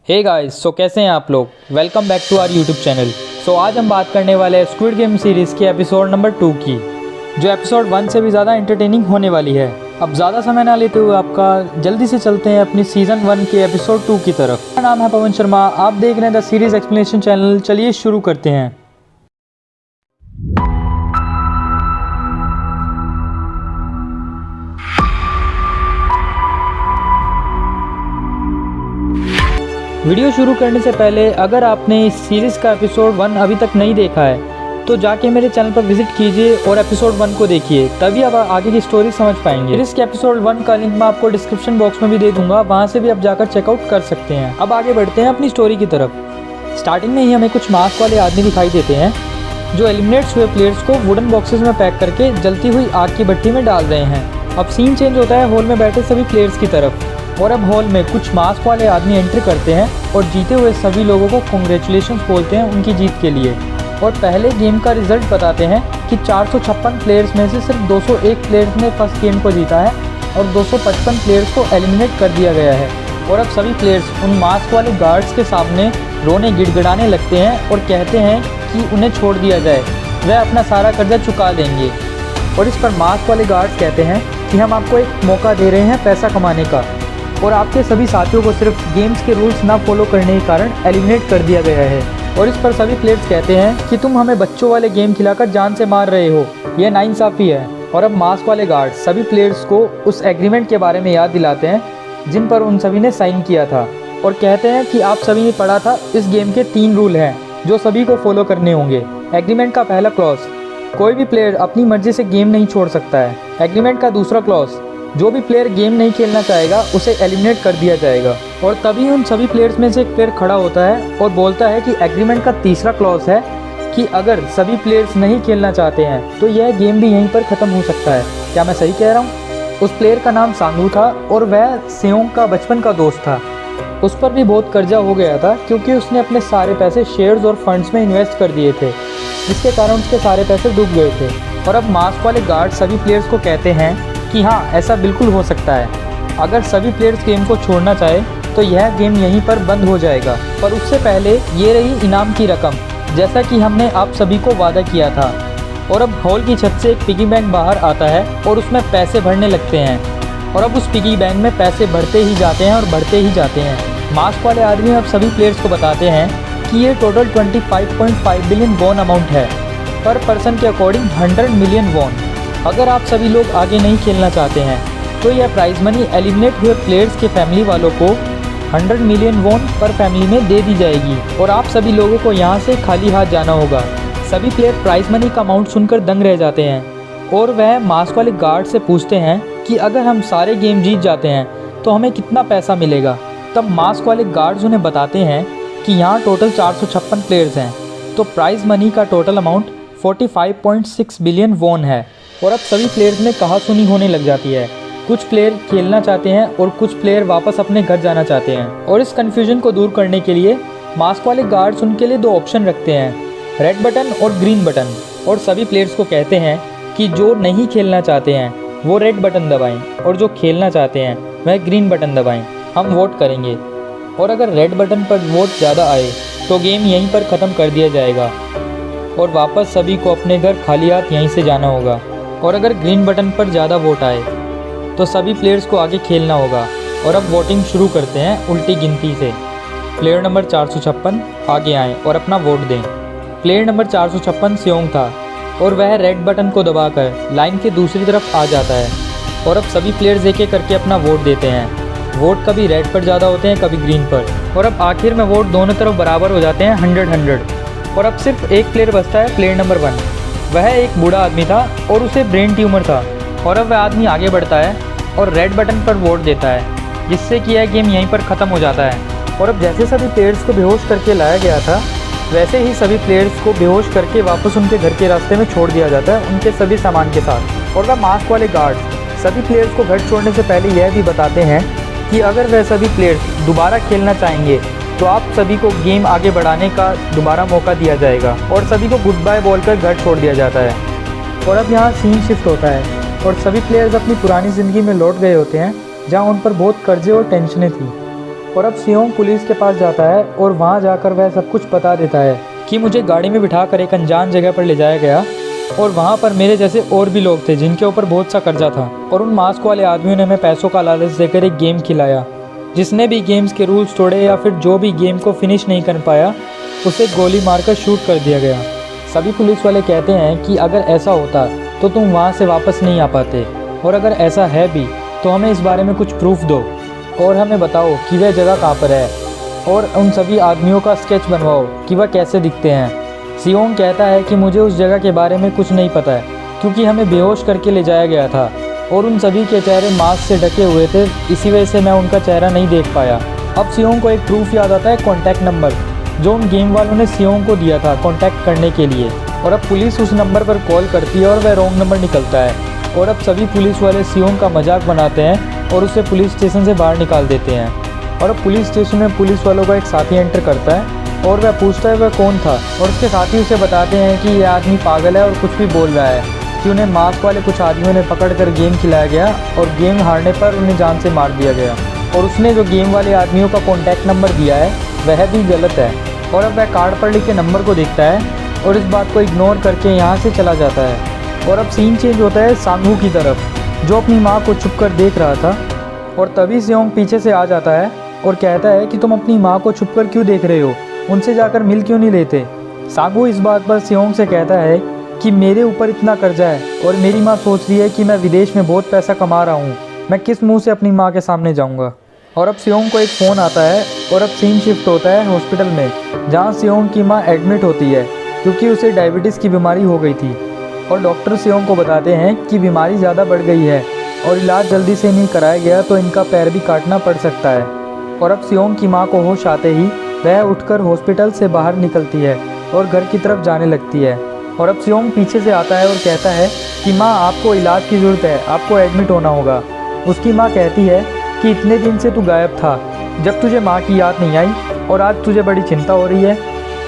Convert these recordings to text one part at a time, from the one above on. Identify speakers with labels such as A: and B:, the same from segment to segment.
A: Hey guys, सो कैसे हैं आप लोग। Welcome back to our YouTube channel. So आज हम बात करने वाले हैं स्क्विड गेम सीरीज़ के एपिसोड नंबर 2 की, जो एपिसोड 1 से भी ज़्यादा एंटरटेनिंग होने वाली है। अब ज़्यादा समय ना लेते हुए आपका जल्दी से चलते हैं अपनी सीज़न 1 के एपिसोड 2 की तरफ। मेरा नाम है पवन शर्मा, आप देख रहे हैं द सीरीज़ एक्सप्लेनेशन चैनल। चलिए शुरू करते हैं। वीडियो शुरू करने से पहले अगर आपने इस सीरीज़ का एपिसोड 1 अभी तक नहीं देखा है तो जाके मेरे चैनल पर विजिट कीजिए और एपिसोड 1 को देखिए, तभी आप आगे की स्टोरी समझ पाएंगे। सीरीज़ के एपिसोड 1 का लिंक मैं आपको डिस्क्रिप्शन बॉक्स में भी दे दूंगा, वहाँ से भी आप जाकर चेकआउट कर सकते हैं। अब आगे बढ़ते हैं अपनी स्टोरी की तरफ। स्टार्टिंग में ही हमें कुछ मास्क वाले आदमी दिखाई देते हैं जो एलिमिनेट्स हुए प्लेयर्स को वुडन बॉक्सेस में पैक करके जलती हुई आग की भट्टी में डाल रहे हैं। अब सीन चेंज होता है हॉल में बैठे सभी प्लेयर्स की तरफ, और अब हॉल में कुछ मास्क वाले आदमी एंट्री करते हैं और जीते हुए सभी लोगों को कॉन्ग्रेचुलेशंस बोलते हैं उनकी जीत के लिए। और पहले गेम का रिजल्ट बताते हैं कि 456 प्लेयर्स में से सिर्फ 201 प्लेयर्स ने फर्स्ट गेम को जीता है और 255 प्लेयर्स को एलिमिनेट कर दिया गया है। और अब सभी प्लेयर्स उन मास्क वाले गार्ड्स के सामने रोने गिड़गिड़ाने लगते हैं और कहते हैं कि उन्हें छोड़ दिया जाए, वह अपना सारा कर्जा चुका देंगे। और इस पर मास्क वाले गार्ड्स कहते हैं कि हम आपको एक मौका दे रहे हैं पैसा कमाने का, और आपके सभी साथियों को सिर्फ गेम्स के रूल्स ना फॉलो करने के कारण एलिमिनेट कर दिया गया है। और इस पर सभी प्लेयर्स कहते हैं कि तुम हमें बच्चों वाले गेम खिलाकर जान से मार रहे हो, यह नाइंसाफ़ी है। और अब मास्क वाले गार्ड सभी प्लेयर्स को उस एग्रीमेंट के बारे में याद दिलाते हैं जिन पर उन सभी ने साइन किया था, और कहते हैं कि आप सभी ने पढ़ा था इस गेम के 3 रूल हैं जो सभी को फॉलो करने होंगे। एग्रीमेंट का पहला क्लॉज, कोई भी प्लेयर अपनी मर्जी से गेम नहीं छोड़ सकता है। एग्रीमेंट का दूसरा क्लॉज, जो भी प्लेयर गेम नहीं खेलना चाहेगा उसे एलिमिनेट कर दिया जाएगा। और तभी उन सभी प्लेयर्स में से एक प्लेयर खड़ा होता है और बोलता है कि एग्रीमेंट का तीसरा क्लॉज है कि अगर सभी प्लेयर्स नहीं खेलना चाहते हैं तो यह गेम भी यहीं पर ख़त्म हो सकता है। क्या मैं सही कह रहा हूँ? उस प्लेयर का नाम सांगू था और वह सेयोंग का बचपन का दोस्त था। उस पर भी बहुत कर्जा हो गया था क्योंकि उसने अपने सारे पैसे शेयर्स और फंड्स में इन्वेस्ट कर दिए थे, जिसके कारण उसके सारे पैसे डूब गए थे। और अब मास्क वाले गार्ड सभी प्लेयर्स को कहते हैं कि हाँ, ऐसा बिल्कुल हो सकता है। अगर सभी प्लेयर्स गेम को छोड़ना चाहे तो यह गेम यहीं पर बंद हो जाएगा, पर उससे पहले ये रही इनाम की रकम, जैसा कि हमने आप सभी को वादा किया था। और अब हॉल की छत से एक पिगी बैंक बाहर आता है और उसमें पैसे भरने लगते हैं। और अब उस पिगी बैंक में पैसे बढ़ते ही जाते हैं और बढ़ते ही जाते हैं। मास्क वाले आदमी अब सभी प्लेयर्स को बताते हैं कि ये टोटल 25.5 बिलियन वॉन अमाउंट है, पर पर्सन के अकॉर्डिंग 100 मिलियन वॉन। अगर आप सभी लोग आगे नहीं खेलना चाहते हैं तो यह प्राइज़ मनी एलिमिनेट हुए प्लेयर्स के फैमिली वालों को 100 मिलियन वॉन पर फैमिली में दे दी जाएगी, और आप सभी लोगों को यहाँ से खाली हाथ जाना होगा। सभी प्लेयर प्राइज़ मनी का अमाउंट सुनकर दंग रह जाते हैं और वह मास्क वाले गार्ड से पूछते हैं कि अगर हम सारे गेम जीत जाते हैं तो हमें कितना पैसा मिलेगा। तब मास्क वाले गार्ड्स उन्हें बताते हैं कि यहाँ टोटल 456 प्लेयर्स हैं, तो प्राइज़ मनी का टोटल अमाउंट 45.6 बिलियन वॉन है। और अब सभी प्लेयर्स में कहासुनी होने लग जाती है। कुछ प्लेयर खेलना चाहते हैं और कुछ प्लेयर वापस अपने घर जाना चाहते हैं। और इस कन्फ्यूजन को दूर करने के लिए मास्क वाले गार्ड्स उनके लिए 2 ऑप्शन रखते हैं, रेड बटन और ग्रीन बटन। और सभी प्लेयर्स को कहते हैं कि जो नहीं खेलना चाहते हैं वो रेड बटन दबाएं और जो खेलना चाहते हैं वह ग्रीन बटन दबाएं। हम वोट करेंगे, और अगर रेड बटन पर वोट ज़्यादा आए तो गेम यहीं पर ख़त्म कर दिया जाएगा और वापस सभी को अपने घर खाली हाथ यहीं से जाना होगा। और अगर ग्रीन बटन पर ज़्यादा वोट आए तो सभी प्लेयर्स को आगे खेलना होगा। और अब वोटिंग शुरू करते हैं उल्टी गिनती से। प्लेयर नंबर 456 आगे आएँ और अपना वोट दें। प्लेयर नंबर 456 सेयोंग था और वह रेड बटन को दबाकर लाइन के दूसरी तरफ आ जाता है। और अब सभी प्लेयर्स एक एक करके अपना वोट देते हैं। वोट कभी रेड पर ज़्यादा होते हैं, कभी ग्रीन पर। और अब आखिर में वोट दोनों तरफ बराबर हो जाते हैं, 100-100। और अब सिर्फ एक प्लेयर बचता है, प्लेयर नंबर 1। वह एक बूढ़ा आदमी था और उसे ब्रेन ट्यूमर था। और अब वह आदमी आगे बढ़ता है और रेड बटन पर वोट देता है, जिससे कि यह गेम यहीं पर ख़त्म हो जाता है। और अब जैसे सभी प्लेयर्स को बेहोश करके लाया गया था, वैसे ही सभी प्लेयर्स को बेहोश करके वापस उनके घर के रास्ते में छोड़ दिया जाता है, उनके सभी सामान के साथ। और वह मास्क वाले गार्ड्स सभी प्लेयर्स को घर छोड़ने से पहले यह भी बताते हैं कि अगर वह सभी प्लेयर्स दोबारा खेलना चाहेंगे तो आप सभी को गेम आगे बढ़ाने का दोबारा मौका दिया जाएगा, और सभी को गुड बाय बोलकर घर छोड़ दिया जाता है। और अब यहाँ सीन शिफ्ट होता है और सभी प्लेयर्स अपनी पुरानी ज़िंदगी में लौट गए होते हैं, जहाँ उन पर बहुत कर्जे और टेंशनें थी। और अब सियोंग पुलिस के पास जाता है और वहाँ जाकर वह सब कुछ बता देता है कि मुझे गाड़ी में बिठाकर एक अनजान जगह पर ले जाया गया और वहाँ पर मेरे जैसे और भी लोग थे जिनके ऊपर बहुत सा कर्जा था, और उन मास्क वाले आदमियों ने हमें पैसों का लालच देकर एक गेम खिलाया। जिसने भी गेम्स के रूल्स तोड़े या फिर जो भी गेम को फिनिश नहीं कर पाया उसे गोली मारकर शूट कर दिया गया। सभी पुलिस वाले कहते हैं कि अगर ऐसा होता तो तुम वहाँ से वापस नहीं आ पाते, और अगर ऐसा है भी तो हमें इस बारे में कुछ प्रूफ दो और हमें बताओ कि वह जगह कहाँ पर है, और उन सभी आदमियों का स्केच बनवाओ कि वह कैसे दिखते हैं। सियोंग कहता है कि मुझे उस जगह के बारे में कुछ नहीं पता है क्योंकि हमें बेहोश करके ले जाया गया था और उन सभी के चेहरे मास्क से ढके हुए थे, इसी वजह से मैं उनका चेहरा नहीं देख पाया। अब सियोंग को एक प्रूफ याद आता है, कॉन्टैक्ट नंबर जो उन गेम वालों ने सियोंग को दिया था कॉन्टैक्ट करने के लिए, और अब पुलिस उस नंबर पर कॉल करती है और वह रॉन्ग नंबर निकलता है। और अब सभी पुलिस वाले सियोंग का मजाक बनाते हैं और उसे पुलिस स्टेशन से बाहर निकाल देते हैं। और अब पुलिस स्टेशन में पुलिस वालों का एक साथी एंटर करता है और वह पूछता है वह कौन था, और उसके साथी उसे बताते हैं कि यह आदमी पागल है और कुछ भी बोल रहा है कि उन्हें मास्क वाले कुछ आदमियों ने पकड़कर गेम खिलाया गया और गेम हारने पर उन्हें जान से मार दिया गया, और उसने जो गेम वाले आदमियों का कॉन्टैक्ट नंबर दिया है वह भी गलत है। और अब वह कार्ड पर लिखे नंबर को देखता है और इस बात को इग्नोर करके यहाँ से चला जाता है। और अब सीन चेंज होता है सांगू की तरफ, जो अपनी माँ को छुप कर देख रहा था, और तभी सियोंग पीछे से आ जाता है और कहता है कि तुम अपनी माँ को छुप कर क्यों देख रहे हो, उनसे जाकर मिल क्यों नहीं लेते। सांगू इस बात पर सियोंग से कहता है कि मेरे ऊपर इतना कर्जा है और मेरी माँ सोच रही है कि मैं विदेश में बहुत पैसा कमा रहा हूँ, मैं किस मुंह से अपनी माँ के सामने जाऊँगा। और अब सियोंग को एक फ़ोन आता है और अब सीन शिफ्ट होता है हॉस्पिटल में, जहाँ सियोंग की माँ एडमिट होती है क्योंकि उसे डायबिटीज़ की बीमारी हो गई थी, और डॉक्टर सियोंग को बताते हैं कि बीमारी ज़्यादा बढ़ गई है और इलाज जल्दी से नहीं कराया गया तो इनका पैर भी काटना पड़ सकता है। और अब सियोंग की माँ को होश आते ही वह उठकर हॉस्पिटल से बाहर निकलती है और घर की तरफ जाने लगती है। और अब सियोंग पीछे से आता है और कहता है कि माँ आपको इलाज की ज़रूरत है, आपको एडमिट होना होगा। उसकी माँ कहती है कि इतने दिन से तू गायब था, जब तुझे माँ की याद नहीं आई और आज तुझे बड़ी चिंता हो रही है।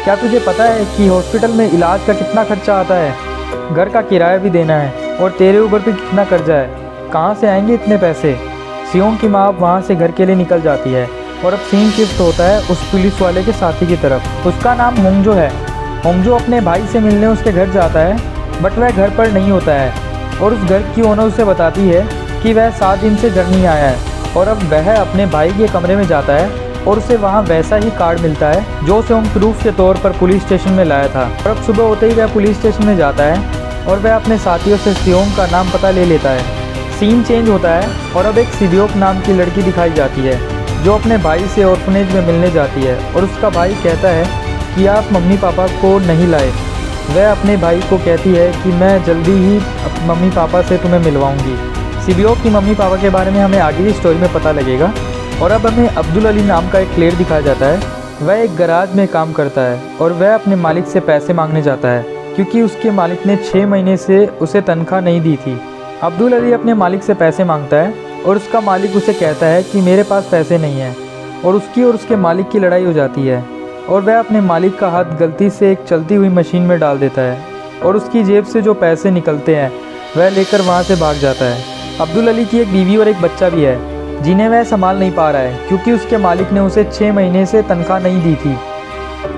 A: क्या तुझे पता है कि हॉस्पिटल में इलाज का कितना खर्चा आता है, घर का किराया भी देना है और तेरे ऊपर भी कितना कर्जा है, कहाँ से आएंगे इतने पैसे। सियोंग की माँ अब वहाँ से घर के लिए निकल जाती है और अब सीन शिफ्ट होता है उस पुलिस वाले के साथी की तरफ। उसका नाम होंगजो है। होंगजो अपने भाई से मिलने उसके घर जाता है, बट वह घर पर नहीं होता है और उस घर की ओनर उसे बताती है कि वह 7 दिन से घर नहीं आया है। और अब वह अपने भाई के कमरे में जाता है और उसे वहाँ वैसा ही कार्ड मिलता है जो सियोंग प्रूफ के तौर पर पुलिस स्टेशन में लाया था। और अब सुबह होते ही वह पुलिस स्टेशन में जाता है और वह अपने साथियों से सियोंग का नाम पता ले लेता है। सीन चेंज होता है और अब एक सिवियोक नाम की लड़की दिखाई जाती है जो अपने भाई से ऑर्फनेज में मिलने जाती है, और उसका भाई कहता है कि आप मम्मी पापा को नहीं लाए। वह अपने भाई को कहती है कि मैं जल्दी ही मम्मी पापा से तुम्हें मिलवाऊंगी। सिवियोक की मम्मी पापा के बारे में हमें आगे की स्टोरी में पता लगेगा। और अब हमें अब्दुल अली नाम का एक प्लेयर दिखाया जाता है। वह एक गराज में काम करता है और वह अपने मालिक से पैसे मांगने जाता है क्योंकि उसके मालिक ने 6 महीने से उसे तनख्वाह नहीं दी थी। अब्दुल अली अपने मालिक से पैसे मांगता है और उसका मालिक उसे कहता है कि मेरे पास पैसे नहीं हैं, और उसकी और उसके मालिक की लड़ाई हो जाती है और वह अपने मालिक का हाथ गलती से एक चलती हुई मशीन में डाल देता है और उसकी जेब से जो पैसे निकलते हैं वह लेकर वहाँ से भाग जाता है। अब्दुल अली की एक बीवी और एक बच्चा भी है जिन्हें वह संभाल नहीं पा रहा है क्योंकि उसके मालिक ने उसे 6 महीने से तनख्वाह नहीं दी थी।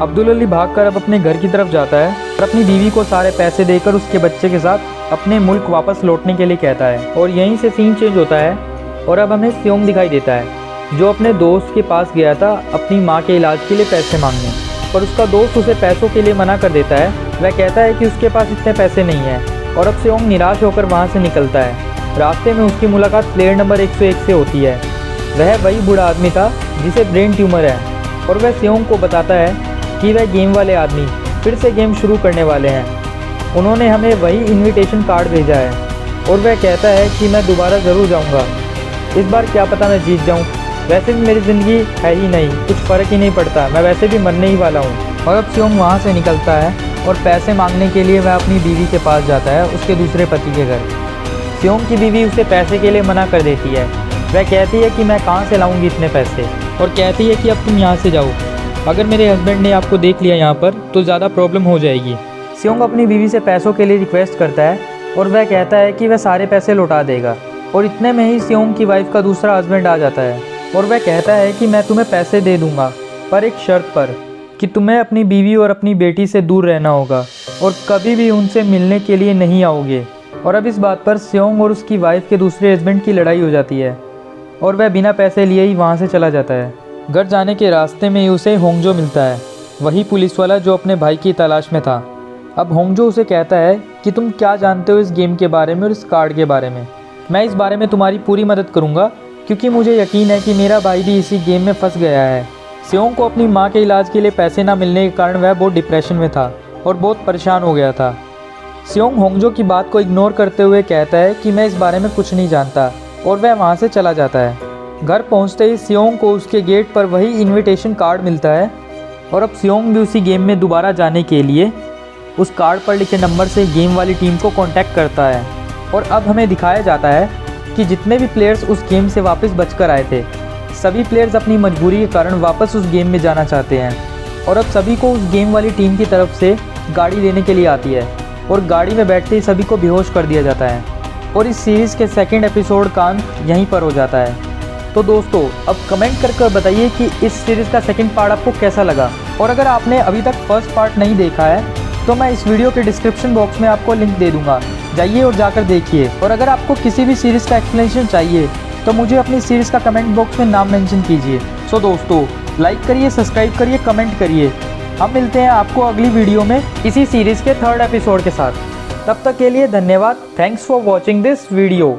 A: अब्दुल अली भागकर अब अपने घर की तरफ जाता है और अपनी बीवी को सारे पैसे देकर उसके बच्चे के साथ अपने मुल्क वापस लौटने के लिए कहता है। और यहीं से सीन चेंज होता है और अब हमें सियोंग दिखाई देता है जो अपने दोस्त के पास गया था अपनी माँ के इलाज के लिए पैसे मांगने, और उसका दोस्त उसे पैसों के लिए मना कर देता है। वह कहता है कि उसके पास इतने पैसे नहीं हैं और अब सियोंग निराश होकर वहाँ से निकलता है। रास्ते में उसकी मुलाकात प्लेयर नंबर 101 से होती है। वह वही बूढ़ा आदमी था जिसे ब्रेन ट्यूमर है और वह सियोंग को बताता है कि वह गेम वाले आदमी फिर से गेम शुरू करने वाले हैं। उन्होंने हमें वही इनविटेशन कार्ड भेजा है और वह कहता है कि मैं दोबारा ज़रूर जाऊंगा, इस बार क्या पता मैं जीत जाऊं। वैसे भी मेरी ज़िंदगी है ही नहीं, कुछ फ़र्क ही नहीं पड़ता, मैं वैसे भी मरने ही वाला हूं। और अब सियोंग वहाँ से निकलता है और पैसे मांगने के लिए वह अपनी बीवी के पास जाता है, उसके दूसरे पति के घर। सियोंग की बीवी उसे पैसे के लिए मना कर देती है। वह कहती है कि मैं कहाँ से लाऊंगी इतने पैसे, और कहती है कि अब तुम यहाँ से जाओ, अगर मेरे हस्बैंड ने आपको देख लिया यहाँ पर तो ज़्यादा प्रॉब्लम हो जाएगी। सियोंग अपनी बीवी से पैसों के लिए रिक्वेस्ट करता है और वह कहता है कि वह सारे पैसे लौटा देगा, और इतने में ही सियोंग की वाइफ का दूसरा हस्बैंड आ जाता है और वह कहता है कि मैं तुम्हें पैसे दे दूंगा, पर एक शर्त पर, कि तुम्हें अपनी बीवी और अपनी बेटी से दूर रहना होगा और कभी भी उनसे मिलने के लिए नहीं आओगे। और अब इस बात पर स्योंग और उसकी वाइफ के दूसरे हस्बैंड की लड़ाई हो जाती है और वह बिना पैसे लिए ही वहाँ से चला जाता है। घर जाने के रास्ते में ही उसे होंगजो मिलता है, वही पुलिस वाला जो अपने भाई की तलाश में था। अब होंगजो उसे कहता है कि तुम क्या जानते हो इस गेम के बारे में और इस कार्ड के बारे में। मैं इस बारे में तुम्हारी पूरी मदद करूँगा क्योंकि मुझे यकीन है कि मेरा भाई भी इसी गेम में फंस गया है। स्योंग को अपनी माँ के इलाज के लिए पैसे ना मिलने के कारण वह बहुत डिप्रेशन में था और बहुत परेशान हो गया था। स्योंग होंगजो की बात को इग्नोर करते हुए कहता है कि मैं इस बारे में कुछ नहीं जानता और वह वहाँ से चला जाता है। घर पहुँचते ही स्योंग को उसके गेट पर वही इनविटेशन कार्ड मिलता है और अब स्योंग भी उसी गेम में दोबारा जाने के लिए उस कार्ड पर लिखे नंबर से गेम वाली टीम को कांटेक्ट करता है। और अब हमें दिखाया जाता है कि जितने भी प्लेयर्स उस गेम से वापस बचकर आए थे, सभी प्लेयर्स अपनी मजबूरी के कारण वापस उस गेम में जाना चाहते हैं। और अब सभी को उस गेम वाली टीम की तरफ से गाड़ी लेने के लिए आती है और गाड़ी में बैठते ही सभी को बेहोश कर दिया जाता है। और इस सीरीज़ के सेकंड एपिसोड का अंत यहीं पर हो जाता है। तो दोस्तों अब कमेंट करके बताइए कि इस सीरीज़ का सेकंड पार्ट आपको कैसा लगा। और अगर आपने अभी तक फर्स्ट पार्ट नहीं देखा है तो मैं इस वीडियो के डिस्क्रिप्शन बॉक्स में आपको लिंक दे दूंगा, जाइए और जाकर देखिए। और अगर आपको किसी भी सीरीज़ का एक्सप्लेनेशन चाहिए तो मुझे अपनी सीरीज़ का कमेंट बॉक्स में नाम मेंशन कीजिए। सो दोस्तों लाइक करिए, सब्सक्राइब करिए, कमेंट करिए। हम मिलते हैं आपको अगली वीडियो में इसी सीरीज़ के थर्ड एपिसोड के साथ। तब तक के लिए धन्यवाद। Thanks for watching this video.